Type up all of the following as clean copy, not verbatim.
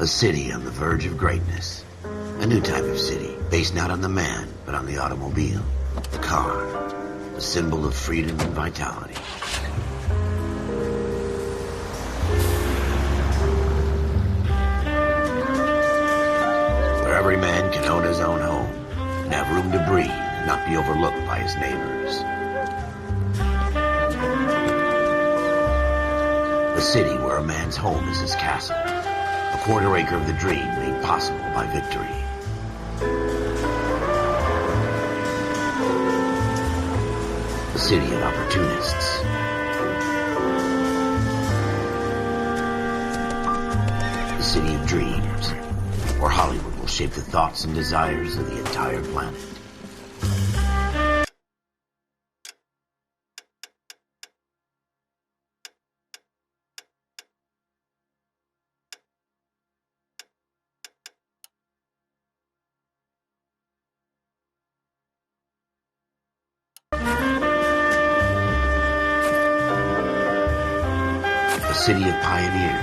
A city on the verge of greatness. A new type of city, based not on the man, but on the automobile. The car. A symbol of freedom and vitality. Where every man can own his own home, and have room to breathe, and not be overlooked by his neighbors. A city where a man's home is his castle. A quarter acre of the dream made possible by victory. A city of opportunists. A city of dreams, where Hollywood will shape the thoughts and desires of the entire planet. A city of pioneers.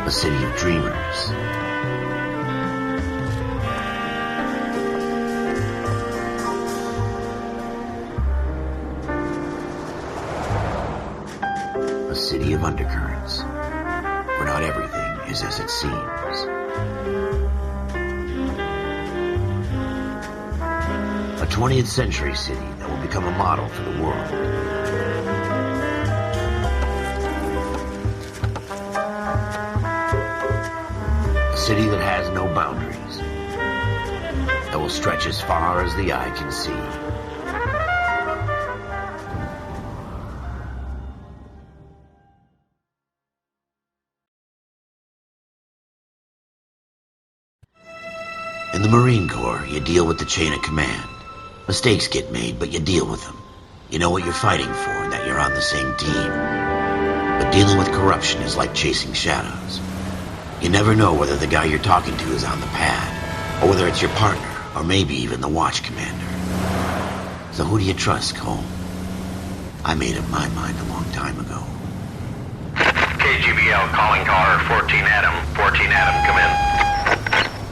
A city of dreamers. A city of undercurrents, where not everything is as it seems. A 20th century city that will become a model for the world. A city that has no boundaries, that will stretch as far as the eye can see. In the Marine Corps, you deal with the chain of command. Mistakes get made, but you deal with them. You know what you're fighting for and that you're on the same team. But dealing with corruption is like chasing shadows. You never know whether the guy you're talking to is on the pad, or whether it's your partner, or maybe even the watch commander. So who do you trust, Cole? I made up my mind a long time ago. KGBL calling car 14 Adam. 14 Adam, come in.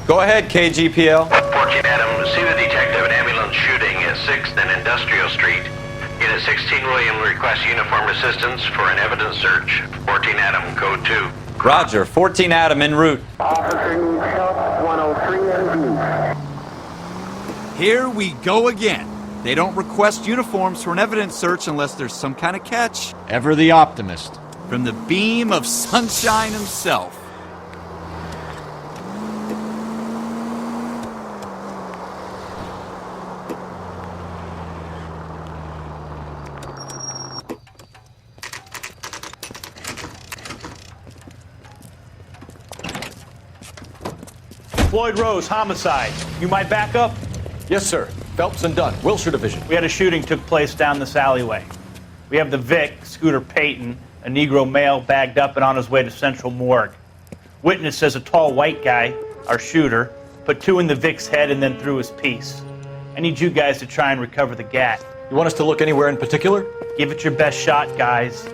Go ahead, KGPL. 14 Adam, see the detective, an ambulance shooting at 6th and Industrial Street. Unit 16 William requests uniform assistance for an evidence search. 14 Adam, code 2. Roger, 14 Adam en route. Officer needs help, 103 NV. Here we go again. They don't request uniforms for an evidence search unless there's some kind of catch. Ever the optimist. From the beam of sunshine himself. Floyd Rose, homicide. You might back up? Yes, sir. Phelps and Dunn, Wilshire Division. We had a shooting took place down this alleyway. We have the Vic, Scooter Payton, a Negro male bagged up and on his way to Central Morgue. Witness says a tall white guy, our shooter, put 2 in the Vic's head and then threw his piece. I need you guys to try and recover the gat. You want us to look anywhere in particular? Give it your best shot, guys.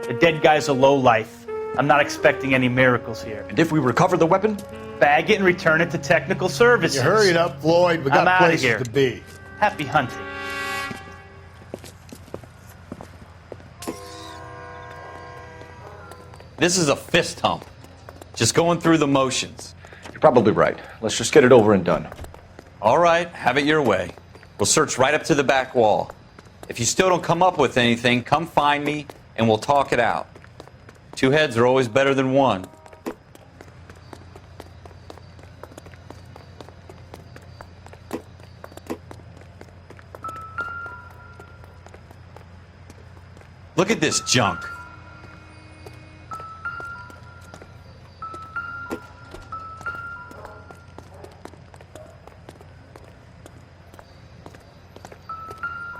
The dead guy's a lowlife. I'm not expecting any miracles here. And if we recover the weapon? Bag it and return it to technical services. You hurry it up, Floyd. We I'm got outta places here. to be. Happy hunting. This is a fist hump. Just going through the motions. You're probably right. Let's just get it over and done. All right, have it your way. We'll search right up to the back wall. If you still don't come up with anything, come find me and we'll talk it out. 2 heads are always better than 1. Look at this junk.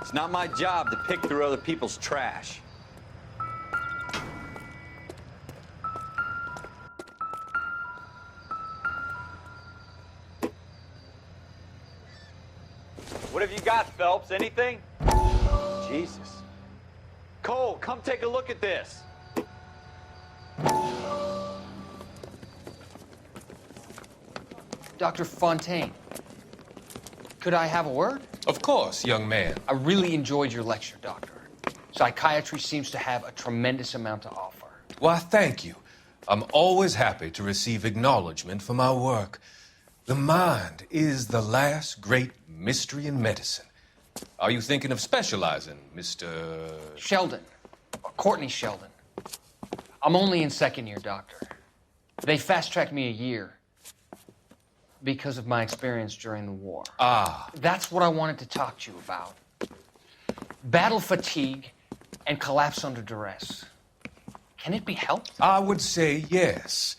It's not my job to pick through other people's trash. What have you got, Phelps? Anything? Jesus. Cole, come take a look at this. Dr. Fontaine, could I have a word? Of course, young man. I really enjoyed your lecture, Doctor. Psychiatry seems to have a tremendous amount to offer. Why, thank you. I'm always happy to receive acknowledgement for my work. The mind is the last great mystery in medicine. Are you thinking of specializing, Mr. Sheldon, or Courtney Sheldon. I'm only in second year, Doctor. They fast-tracked me a year because of my experience during the war. Ah. That's what I wanted to talk to you about. Battle fatigue and collapse under duress. Can it be helped? I would say yes,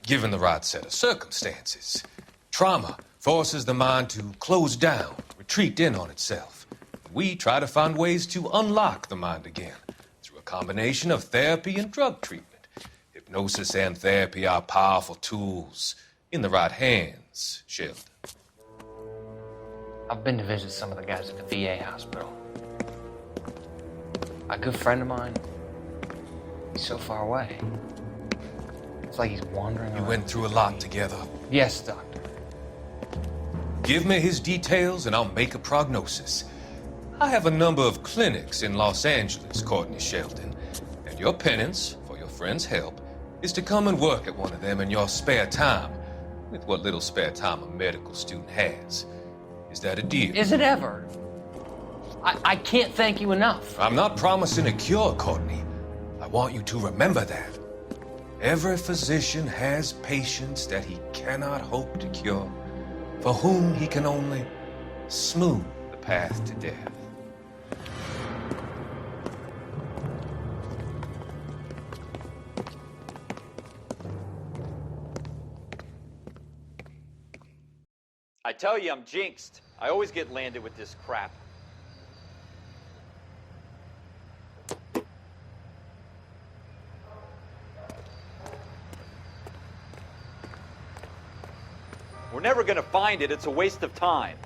given the right set of circumstances. Trauma forces the mind to close down, retreat in on itself. We try to find ways to unlock the mind again through a combination of therapy and drug treatment. Hypnosis and therapy are powerful tools in the right hands, Sheldon. I've been to visit some of the guys at the VA hospital. A good friend of mine, he's so far away. It's like he's wandering You around. went through a lot together. Yes, Doctor. Give me his details and I'll make a prognosis. I have a number of clinics in Los Angeles, Courtney Sheldon, and your penance, for your friend's help, is to come and work at one of them in your spare time, with what little spare time a medical student has. Is that a deal? Is it ever? I can't thank you enough. I'm not promising a cure, Courtney. I want you to remember that. Every physician has patients that he cannot hope to cure, for whom he can only smooth the path to death. I tell you, I'm jinxed. I always get landed with this crap. We're never going to find it. It's a waste of time.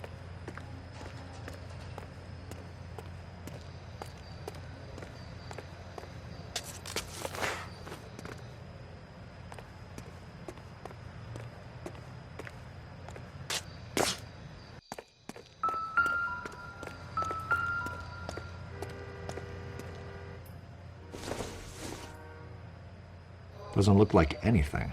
Doesn't look like anything.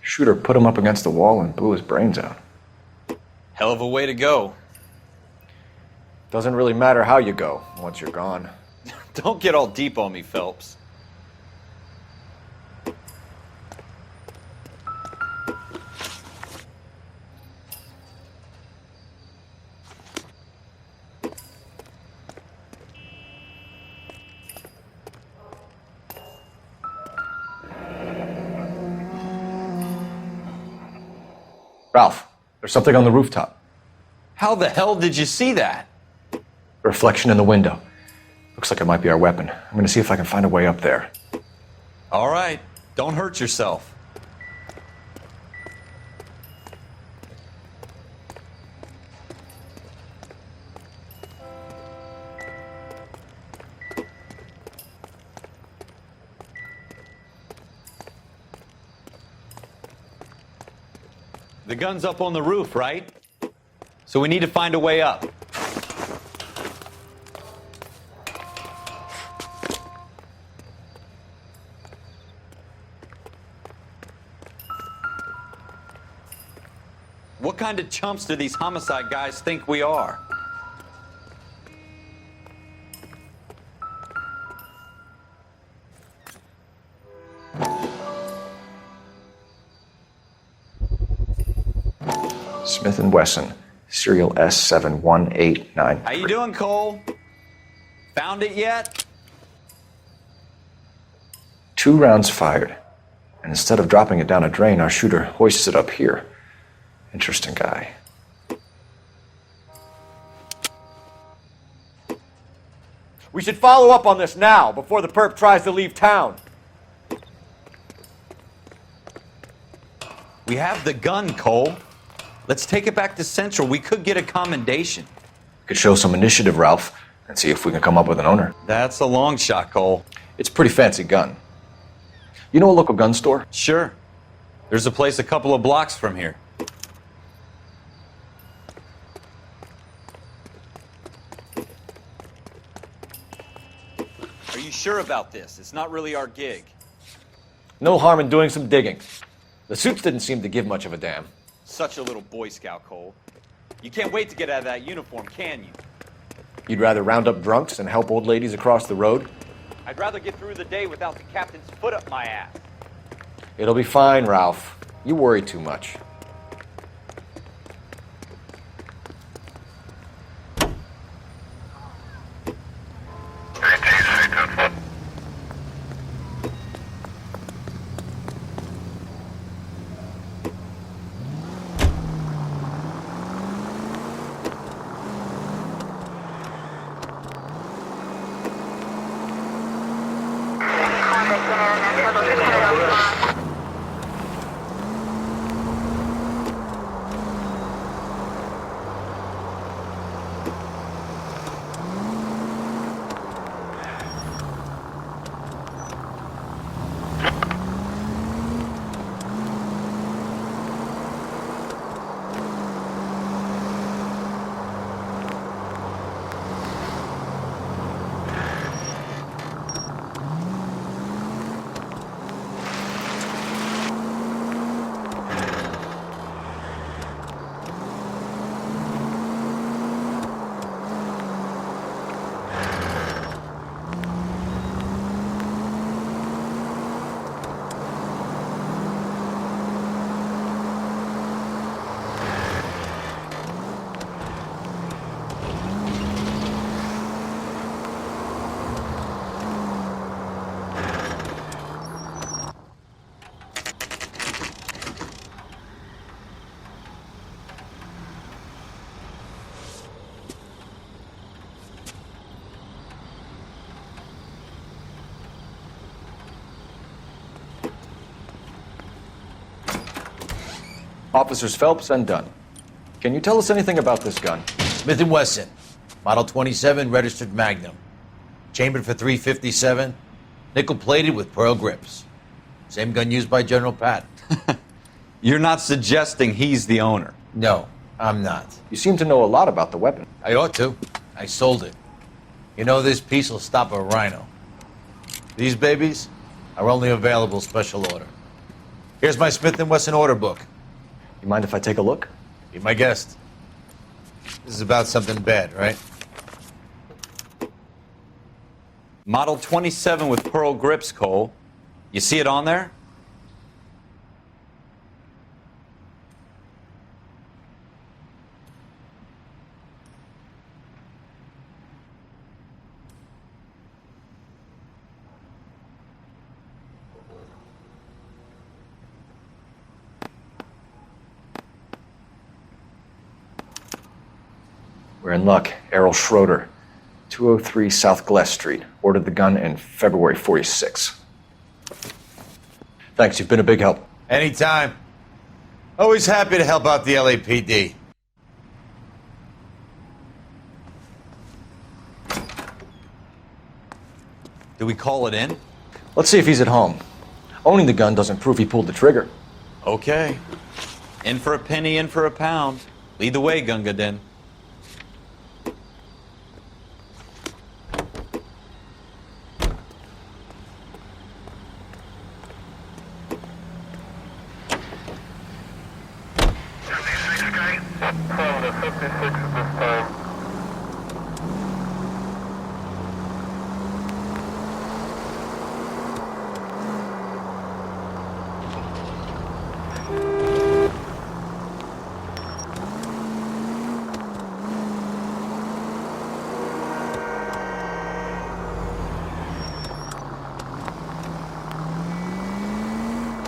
Shooter put him up against the wall and blew his brains out. Hell of a way to go. Doesn't really matter how you go once you're gone. Don't get all deep on me, Phelps. Ralph, there's something on the rooftop. How the hell did you see that? A reflection in the window. Looks like it might be our weapon. I'm gonna see if I can find a way up there. All right, don't hurt yourself. The gun's up on the roof, right? So we need to find a way up. What kind of chumps do these homicide guys think we are? Smith & Wesson, serial S7189. How you doing, Cole? Found it yet? 2 rounds fired. And instead of dropping it down a drain, our shooter hoists it up here. Interesting guy. We should follow up on this now, before the perp tries to leave town. We have the gun, Cole. Let's take it back to Central. We could get a commendation. Could show some initiative, Ralph, and see if we can come up with an owner. That's a long shot, Cole. It's a pretty fancy gun. You know a local gun store? Sure. There's a place a couple of blocks from here. Are you sure about this? It's not really our gig. No harm in doing some digging. The suits didn't seem to give much of a damn. Such a little Boy Scout, Cole. You can't wait to get out of that uniform, can you? You'd rather round up drunks and help old ladies across the road? I'd rather get through the day without the captain's foot up my ass. It'll be fine, Ralph. You worry too much. Officers Phelps and Dunn. Can you tell us anything about this gun? Smith & Wesson, Model 27, registered Magnum. Chambered for .357, nickel-plated with pearl grips. Same gun used by General Patton. You're not suggesting he's the owner? No, I'm not. You seem to know a lot about the weapon. I ought to. I sold it. You know, this piece will stop a rhino. These babies are only available special order. Here's my Smith & Wesson order book. You mind if I take a look? Be my guest. This is about something bad, right? Model 27 with pearl grips, Cole. You see it on there? We're in luck. Errol Schroeder, 203 South Glass Street. Ordered the gun in February '46. Thanks, you've been a big help. Anytime. Always happy to help out the LAPD. Do we call it in? Let's see if he's at home. Owning the gun doesn't prove he pulled the trigger. Okay. In for a penny, in for a pound. Lead the way, Gunga Din.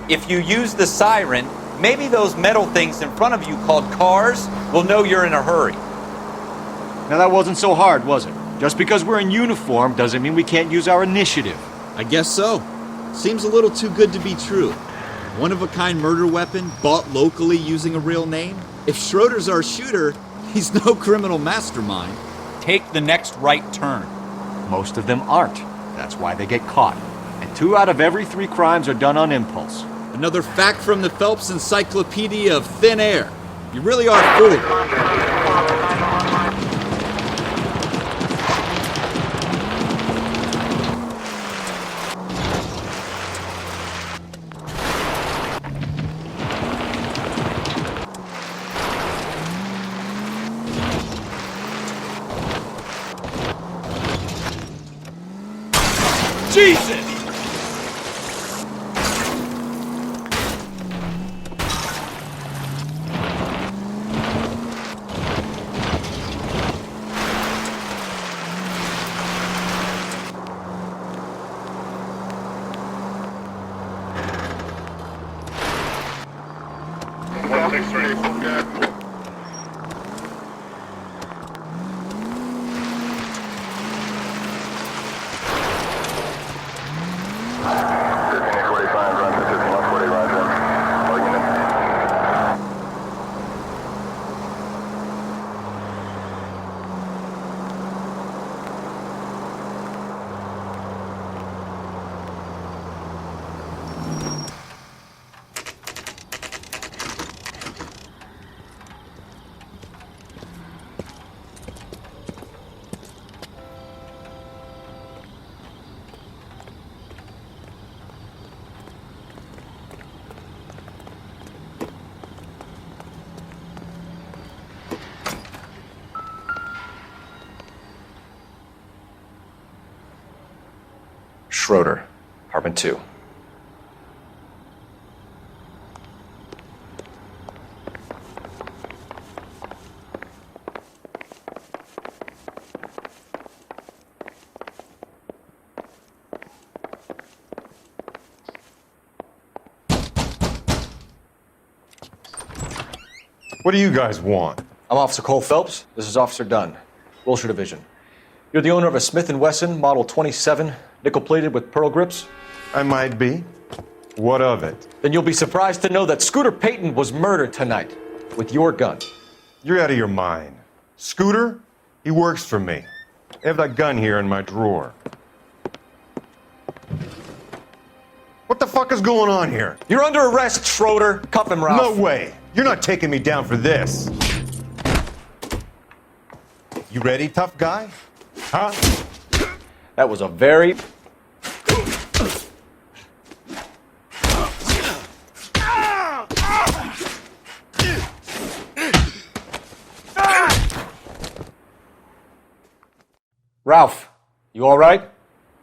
If you use the siren, maybe those metal things in front of you called cars will know you're in a hurry. Now that wasn't so hard, was it? Just because we're in uniform doesn't mean we can't use our initiative. I guess so. Seems a little too good to be true. One-of-a-kind murder weapon bought locally using a real name? If Schroeder's our shooter, he's no criminal mastermind. Take the next right turn. Most of them aren't. That's why they get caught. And 2 out of every 3 crimes are done on impulse. Another fact from the Phelps Encyclopedia of Thin Air. You really are fooled. Jesus! Schroeder, apartment 2. What do you guys want? I'm Officer Cole Phelps. This is Officer Dunn, Wilshire Division. You're the owner of a Smith & Wesson Model 27, nickel-plated with pearl grips? I might be. What of it? Then you'll be surprised to know that Scooter Payton was murdered tonight with your gun. You're out of your mind. Scooter? He works for me. I have that gun here in my drawer. What the fuck is going on here? You're under arrest, Schroeder. Cuff him, Ralph. No way. You're not taking me down for this. You ready, tough guy? Huh? That was a very... Ralph, you all right?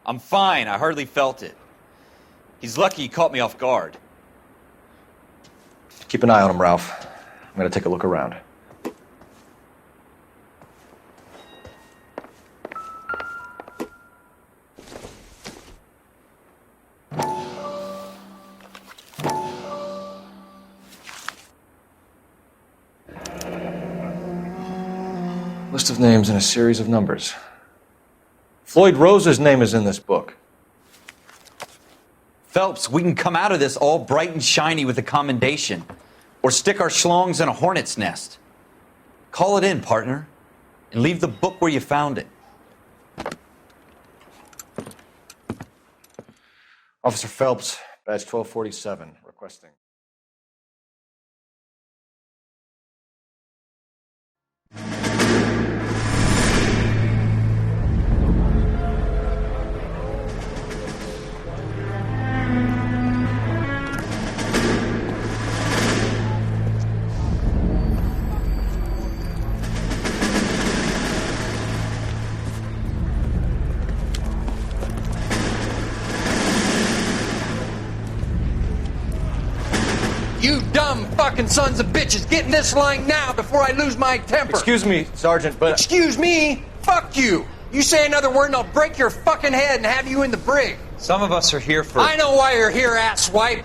I'm fine. I hardly felt it. He's lucky he caught me off guard. Keep an eye on him, Ralph. I'm going to take a look around. List of names and a series of numbers. Floyd Rose's name is in this book. Phelps, we can come out of this all bright and shiny with a commendation. Or stick our schlongs in a hornet's nest. Call it in, partner. And leave the book where you found it. Officer Phelps, badge 1247, requesting. You dumb fucking sons of bitches, get in this line now before I lose my temper. Excuse me, Sergeant, but... Excuse me? Fuck you. You say another word and I'll break your fucking head and have you in the brig. Some of us are here for... I know why you're here, asswipe.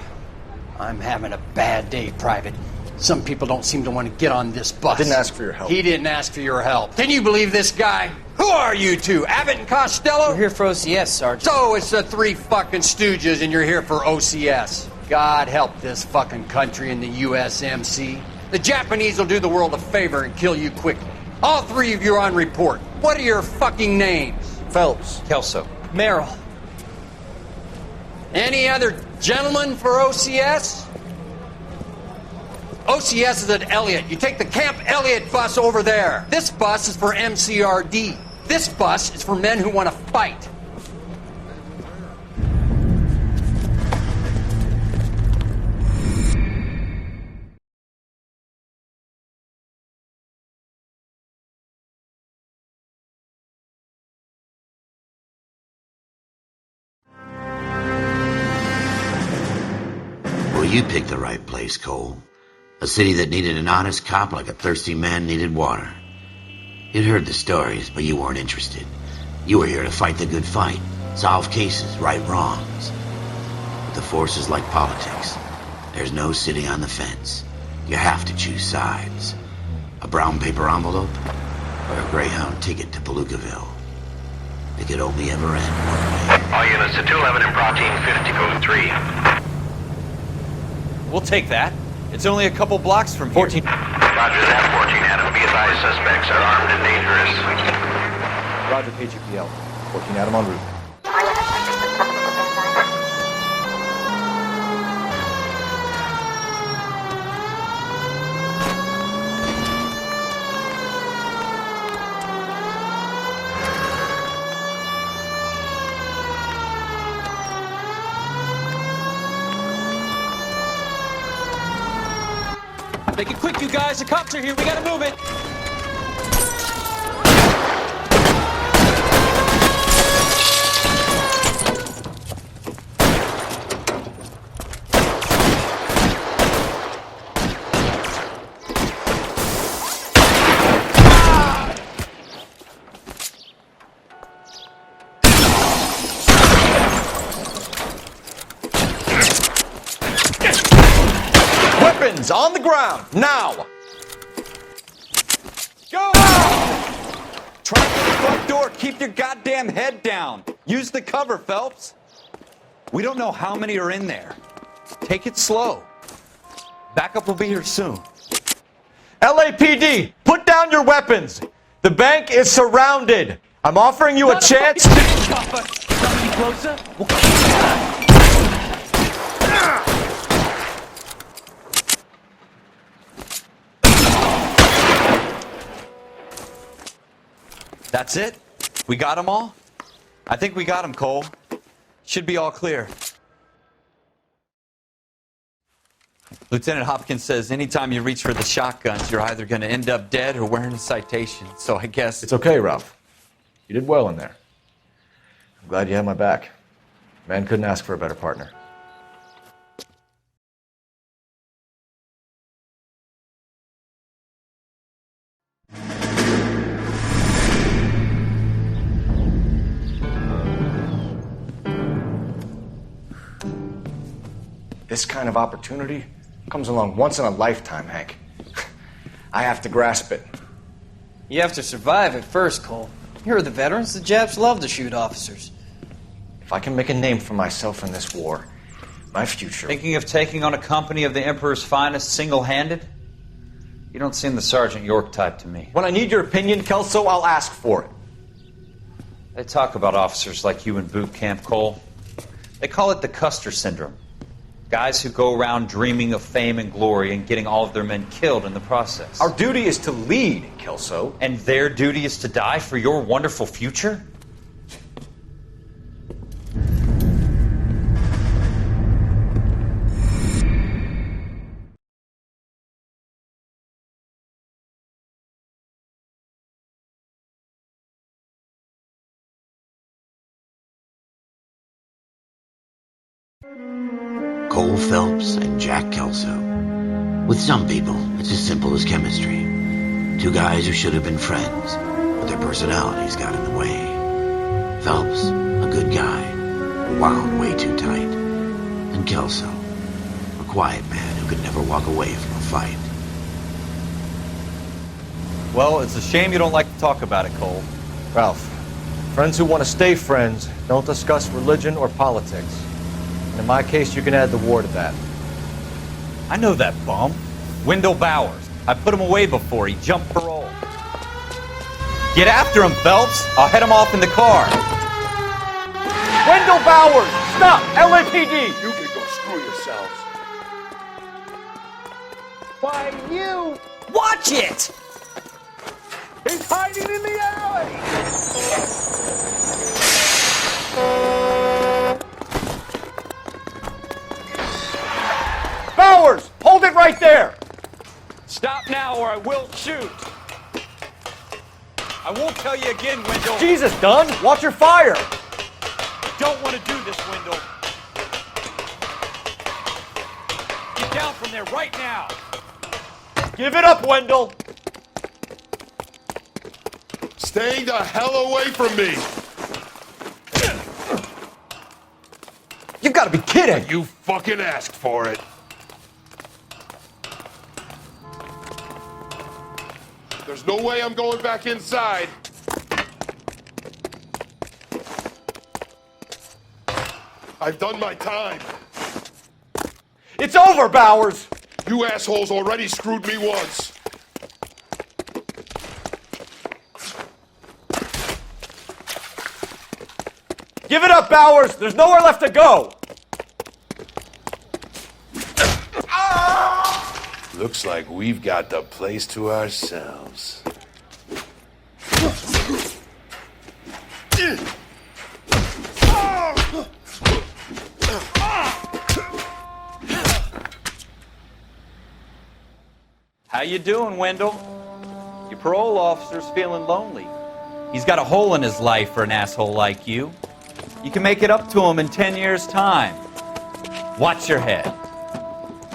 I'm having a bad day, Private. Some people don't seem to want to get on this bus. I didn't ask for your help. He didn't ask for your help. Can you believe this guy? Who are you two? Abbott and Costello? We're here for OCS, Sergeant. So it's the three fucking stooges and you're here for OCS. God help this fucking country and the USMC. The Japanese will do the world a favor and kill you quickly. All three of you are on report. What are your fucking names? Phelps. Kelso. Merrill. Any other gentlemen for OCS? OCS is at Elliott. You take the Camp Elliott bus over there. This bus is for MCRD. This bus is for men who want to fight. Well, you picked the right place, Cole. A city that needed an honest cop like a thirsty man needed water. You'd heard the stories, but you weren't interested. You were here to fight the good fight, solve cases, right wrongs. But the force is like politics. There's no sitting on the fence. You have to choose sides. A brown paper envelope or a Greyhound ticket to Palookaville. It could only ever end one way. All units to 211 and Protein 50, code 3. We'll take that. It's only a couple blocks from here. 14. Roger that, 14 Adam. Be advised, suspects are armed and dangerous. Roger, KGPL. 14 Adam en route. Make it quick, you guys. The cops are here. We gotta move it. Weapons on the ground, now! Go! Try for the front door. Keep your goddamn head down. Use the cover, Phelps. We don't know how many are in there. Take it slow. Backup will be here soon. LAPD, put down your weapons. The bank is surrounded. I'm offering you a chance to... Somebody closer? That's it? We got them all? I think we got them, Cole. Should be all clear. Lieutenant Hopkins says anytime you reach for the shotguns, you're either going to end up dead or wearing a citation. So I guess... It's okay, Ralph. You did well in there. I'm glad you had my back. Man couldn't ask for a better partner. This kind of opportunity comes along once in a lifetime, Hank. I have to grasp it. You have to survive at first, Cole. Here are the veterans. The Japs love to shoot officers. If I can make a name for myself in this war, my future... Thinking of taking on a company of the Emperor's finest single-handed? You don't seem the Sergeant York type to me. When I need your opinion, Kelso, I'll ask for it. They talk about officers like you in boot camp, Cole. They call it the Custer Syndrome. Guys who go around dreaming of fame and glory and getting all of their men killed in the process. Our duty is to lead, Kelso. And their duty is to die for your wonderful future? Cole Phelps and Jack Kelso. With some people, it's as simple as chemistry. Two guys who should have been friends, but their personalities got in the way. Phelps, a good guy, wound way too tight. And Kelso, a quiet man who could never walk away from a fight. Well, it's a shame you don't like to talk about it, Cole. Ralph, friends who want to stay friends don't discuss religion or politics. And in my case, you can add the war to that. I know that bum. Wendell Bowers. I put him away before he jumped parole. Get after him, Phelps. I'll head him off in the car. Wendell Bowers! Stop! LAPD! You can go screw yourselves. Why, you! Watch it! He's hiding in the alley! Bowers! Hold it right there! Stop now or I will shoot. I won't tell you again, Wendell. Jesus, Dunn! Watch your fire! Don't want to do this, Wendell. Get down from there right now. Give it up, Wendell! Stay the hell away from me! You've got to be kidding! You fucking asked for it. There's no way I'm going back inside. I've done my time. It's over, Bowers! You assholes already screwed me once. Give it up, Bowers! There's nowhere left to go! Looks like we've got the place to ourselves. How you doing, Wendell? Your parole officer's feeling lonely. He's got a hole in his life for an asshole like you. You can make it up to him in 10 years' time. Watch your head.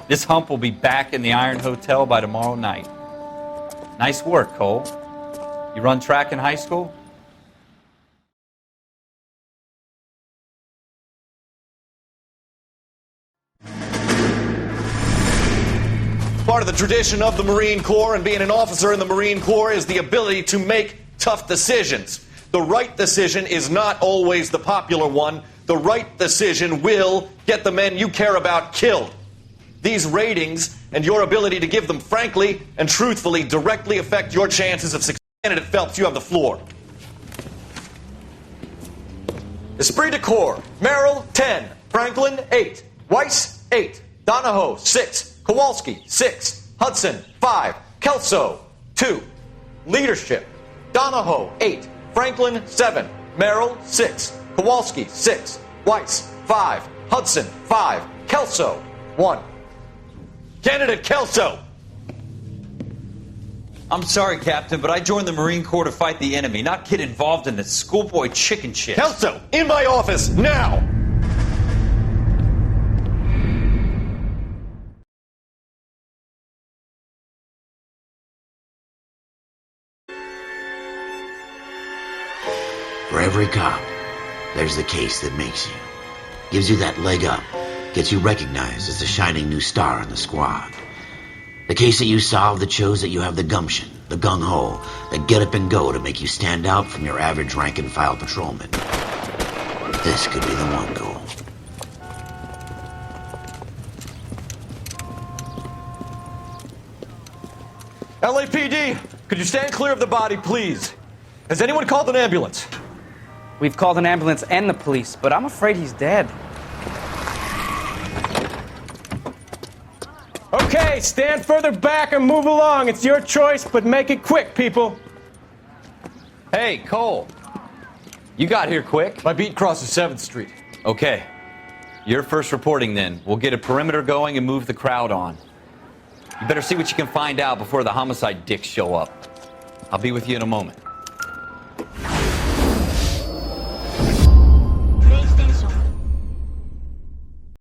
This hump will be back in the Iron Hotel by tomorrow night. Nice work, Cole. You run track in high school? Part of the tradition of the Marine Corps and being an officer in the Marine Corps is the ability to make tough decisions. The right decision is not always the popular one. The right decision will get the men you care about killed. These ratings and your ability to give them frankly and truthfully directly affect your chances of success. Candidate Phelps, you have the floor. Esprit de Corps, Merrill, 10. Franklin, 8. Weiss, 8. Donahoe, 6. Kowalski, 6. Hudson, 5. Kelso, 2. Leadership, Donahoe, 8. Franklin, 7. Merrill, 6. Kowalski, 6. Weiss, 5. Hudson, 5. Kelso, 1. Candidate Kelso! I'm sorry, Captain, but I joined the Marine Corps to fight the enemy, not get involved in this schoolboy chicken shit. Kelso, in my office, now! For every cop, there's the case that makes you. Gives you that leg up. Gets you recognized as the shining new star in the squad. The case that you solve that shows that you have the gumption, the gung-ho, the get up and go to make you stand out from your average rank-and-file patrolman. This could be the one goal. LAPD, could you stand clear of the body, please? Has anyone called an ambulance? We've called an ambulance and the police, but I'm afraid he's dead. Okay, stand further back and move along. It's your choice, but make it quick, people. Hey, Cole. You got here quick. My beat crosses 7th Street. Okay. You're first reporting then. We'll get a perimeter going and move the crowd on. You better see what you can find out before the homicide dicks show up. I'll be with you in a moment.